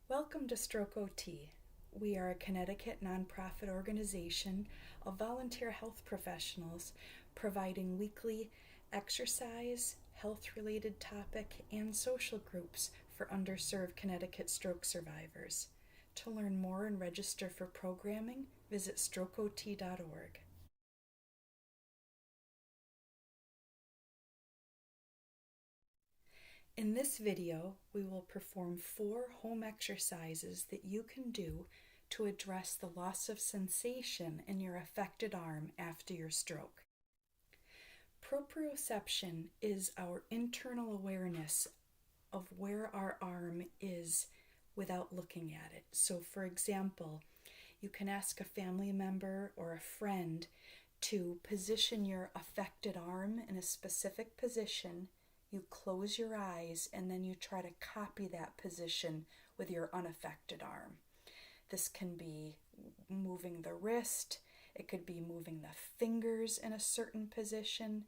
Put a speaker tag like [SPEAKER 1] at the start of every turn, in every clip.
[SPEAKER 1] Welcome to StrokeOT. We are a Connecticut nonprofit organization of volunteer health professionals providing weekly exercise, health-related topic, and social groups for underserved Connecticut stroke survivors. To learn more and register for programming, visit strokeot.org. In this video, we will perform 4 home exercises that you can do to address the loss of sensation in your affected arm after your stroke. Proprioception is our internal awareness of where our arm is without looking at it. So, for example, you can ask a family member or a friend to position your affected arm in a specific position. You close your eyes and then you try to copy that position with your unaffected arm. This can be moving the wrist, it could be moving the fingers in a certain position,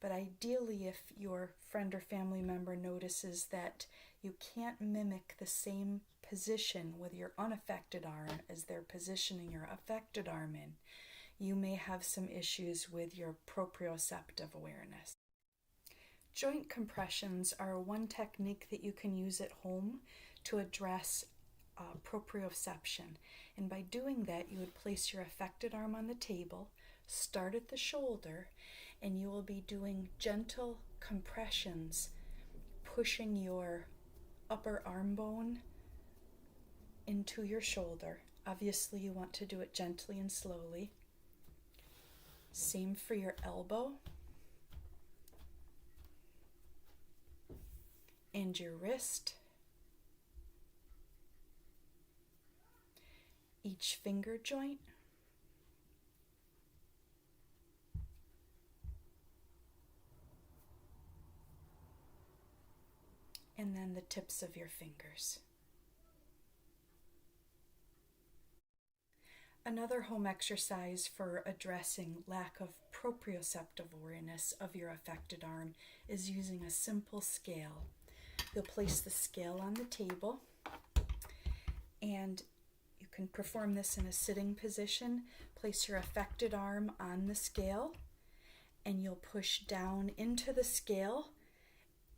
[SPEAKER 1] but ideally if your friend or family member notices that you can't mimic the same position with your unaffected arm as they're positioning your affected arm in, you may have some issues with your proprioceptive awareness. Joint compressions are one technique that you can use at home to address proprioception. And by doing that, you would place your affected arm on the table, start at the shoulder, and you will be doing gentle compressions, pushing your upper arm bone into your shoulder. Obviously, you want to do it gently and slowly. Same for your elbow and your wrist. Each finger joint. And then the tips of your fingers. Another home exercise for addressing lack of proprioceptive awareness of your affected arm is using a simple scale. You'll place the scale on the table, and you can perform this in a sitting position. Place your affected arm on the scale, and you'll push down into the scale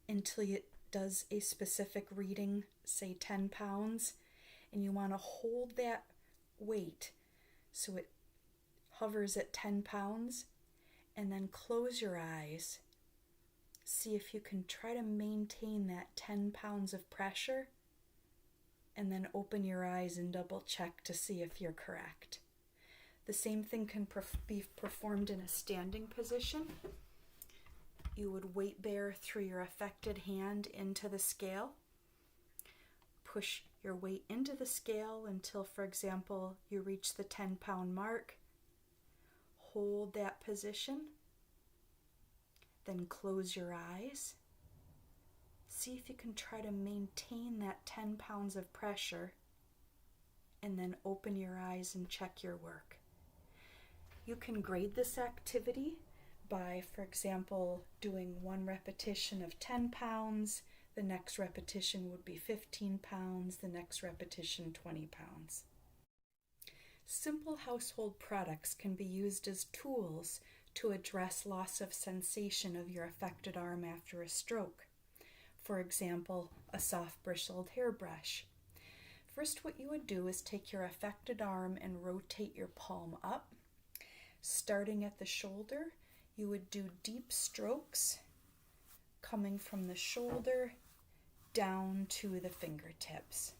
[SPEAKER 1] until it does a specific reading, say 10 pounds, and you want to hold that weight so it hovers at 10 pounds, and then close your eyes. See if you can try to maintain that 10 pounds of pressure, and then open your eyes and double check to see if you're correct. The same thing can be performed in a standing position. You would weight bear through your affected hand into the scale. Push your weight into the scale until, for example, you reach the 10-pound mark. Hold that position. Then close your eyes. See if you can try to maintain that 10 pounds of pressure, and then open your eyes and check your work. You can grade this activity by, for example, doing one repetition of 10 pounds, the next repetition would be 15 pounds, the next repetition 20 pounds. Simple household products can be used as tools to address loss of sensation of your affected arm after a stroke. For example, a soft bristled hairbrush. First, what you would do is take your affected arm and rotate your palm up. Starting at the shoulder, you would do deep strokes coming from the shoulder down to the fingertips.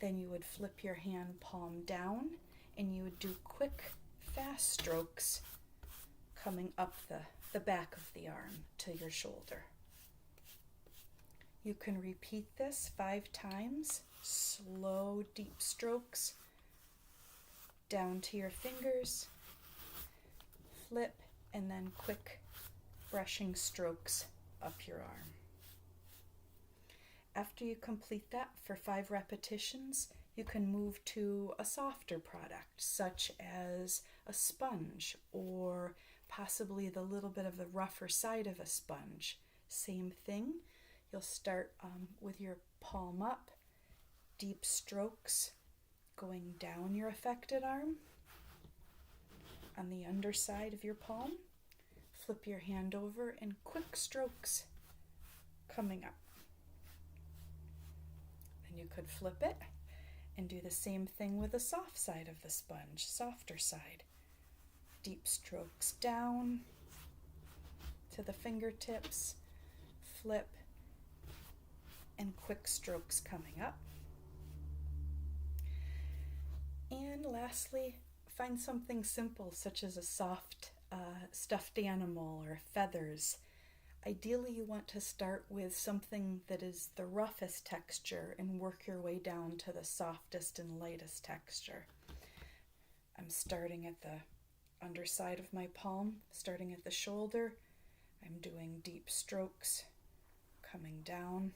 [SPEAKER 1] Then you would flip your hand palm down and you would do quick, fast strokes coming up the back of the arm to your shoulder. You can repeat this 5 times, slow, deep strokes down to your fingers, flip, and then quick brushing strokes up your arm. After you complete that for 5 repetitions, you can move to a softer product, such as a sponge or possibly the little bit of the rougher side of a sponge. Same thing, you'll start with your palm up, deep strokes going down your affected arm on the underside of your palm. Flip your hand over and quick strokes coming up. Then you could flip it and do the same thing with the soft side of the sponge, softer side. Deep strokes down to the fingertips, flip, and quick strokes coming up. And lastly, find something simple such as a soft stuffed animal or feathers. Ideally, you want to start with something that is the roughest texture and work your way down to the softest and lightest texture. I'm starting at the underside of my palm, starting at the shoulder. I'm doing deep strokes coming down.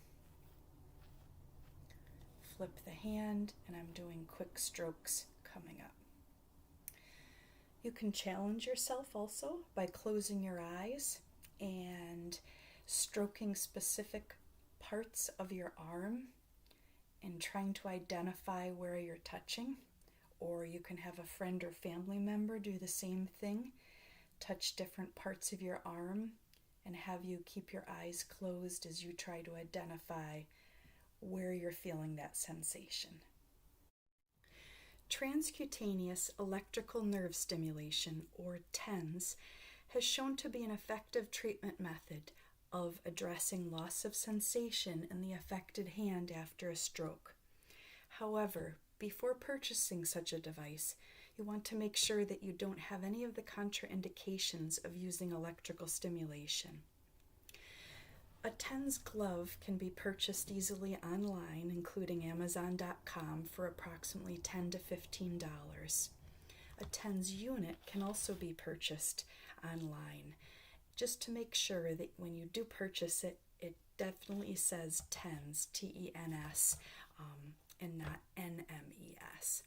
[SPEAKER 1] Flip the hand, and I'm doing quick strokes coming up. You can challenge yourself also by closing your eyes and stroking specific parts of your arm and trying to identify where you're touching. Or you can have a friend or family member do the same thing, touch different parts of your arm, and have you keep your eyes closed as you try to identify where you're feeling that sensation. Transcutaneous electrical nerve stimulation, or TENS, has shown to be an effective treatment method of addressing loss of sensation in the affected hand after a stroke. However, before purchasing such a device, you want to make sure that you don't have any of the contraindications of using electrical stimulation. A TENS glove can be purchased easily online, including Amazon.com, for approximately $10 to $15. A TENS unit can also be purchased online. Just to make sure that when you do purchase it, it definitely says TENS, T-E-N-S, and not N-M-E-S.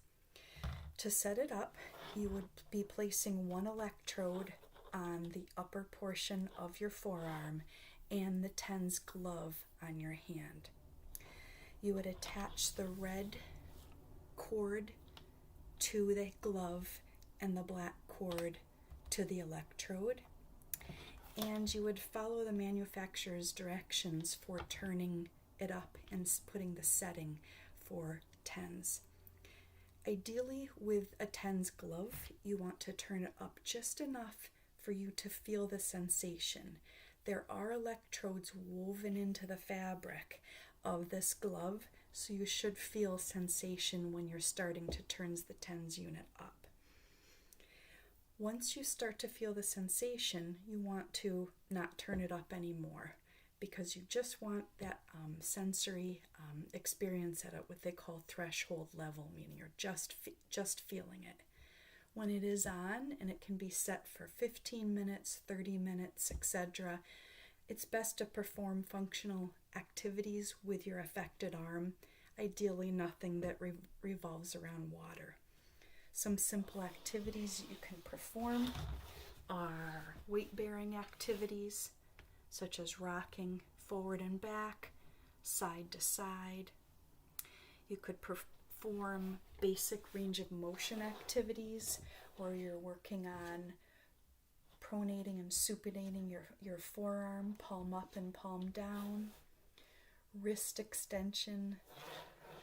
[SPEAKER 1] To set it up, you would be placing one electrode on the upper portion of your forearm and the TENS glove on your hand. You would attach the red cord to the glove and the black cord to the electrode, and you would follow the manufacturer's directions for turning it up and putting the setting for TENS. Ideally, with a TENS glove, you want to turn it up just enough for you to feel the sensation. There are electrodes woven into the fabric of this glove, so you should feel sensation when you're starting to turn the TENS unit up. Once you start to feel the sensation, you want to not turn it up anymore, because you just want that sensory experience at what they call threshold level, meaning you're just feeling it. When it is on, and it can be set for 15 minutes, 30 minutes, etc., it's best to perform functional activities with your affected arm, ideally nothing that revolves around water. Some simple activities you can perform are weight-bearing activities, such as rocking forward and back, side to side. You could perform basic range of motion activities where you're working on pronating and supinating your forearm, palm up and palm down, wrist extension,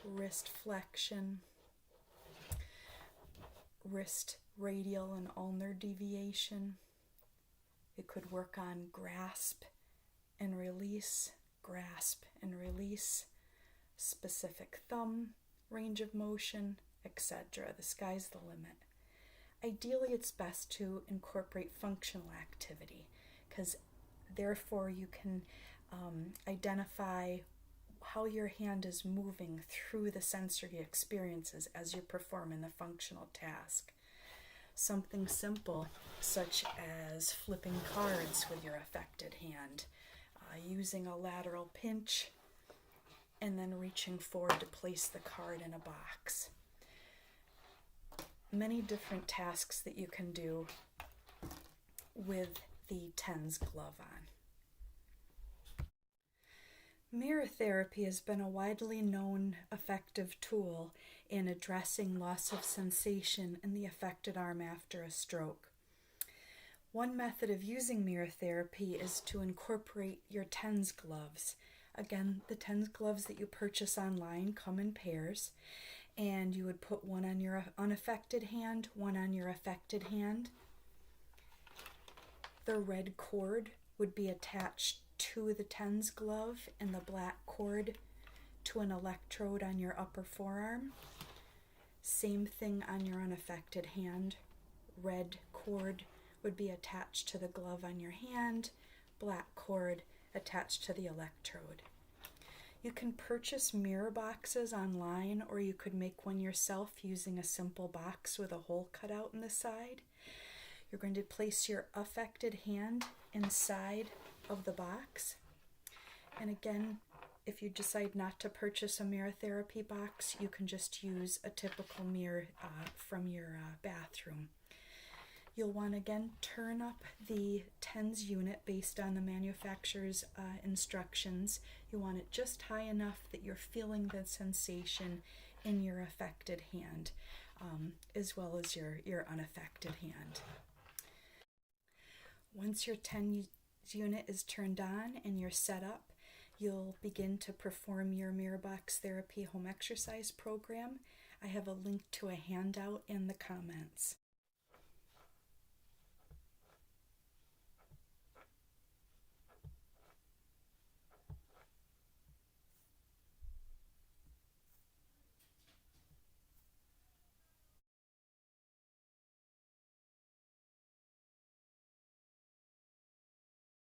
[SPEAKER 1] wrist flexion, wrist radial and ulnar deviation. You could work on grasp and release, specific thumb, range of motion, etc. The sky's the limit. Ideally, it's best to incorporate functional activity, because therefore you can identify how your hand is moving through the sensory experiences as you're performing the functional task. Something simple such as flipping cards with your affected hand, using a lateral pinch, and then reaching forward to place the card in a box. Many different tasks that you can do with the TENS glove on. Mirror therapy has been a widely known effective tool in addressing loss of sensation in the affected arm after a stroke. One method of using mirror therapy is to incorporate your TENS gloves. Again, the TENS gloves that you purchase online come in pairs, and you would put one on your unaffected hand, one on your affected hand. The red cord would be attached to the TENS glove and the black cord to an electrode on your upper forearm. Same thing on your unaffected hand. Red cord would be attached to the glove on your hand, black cord attached to the electrode. You can purchase mirror boxes online, or you could make one yourself using a simple box with a hole cut out in the side. You're going to place your affected hand inside of the box. And again, if you decide not to purchase a mirror therapy box, you can just use a typical mirror from your bathroom. You'll want to again turn up the TENS unit based on the manufacturer's instructions. You want it just high enough that you're feeling the sensation in your affected hand, as well as your unaffected hand. Once your TENS unit is turned on and you're set up, you'll begin to perform your mirror box therapy home exercise program. I have a link to a handout in the comments.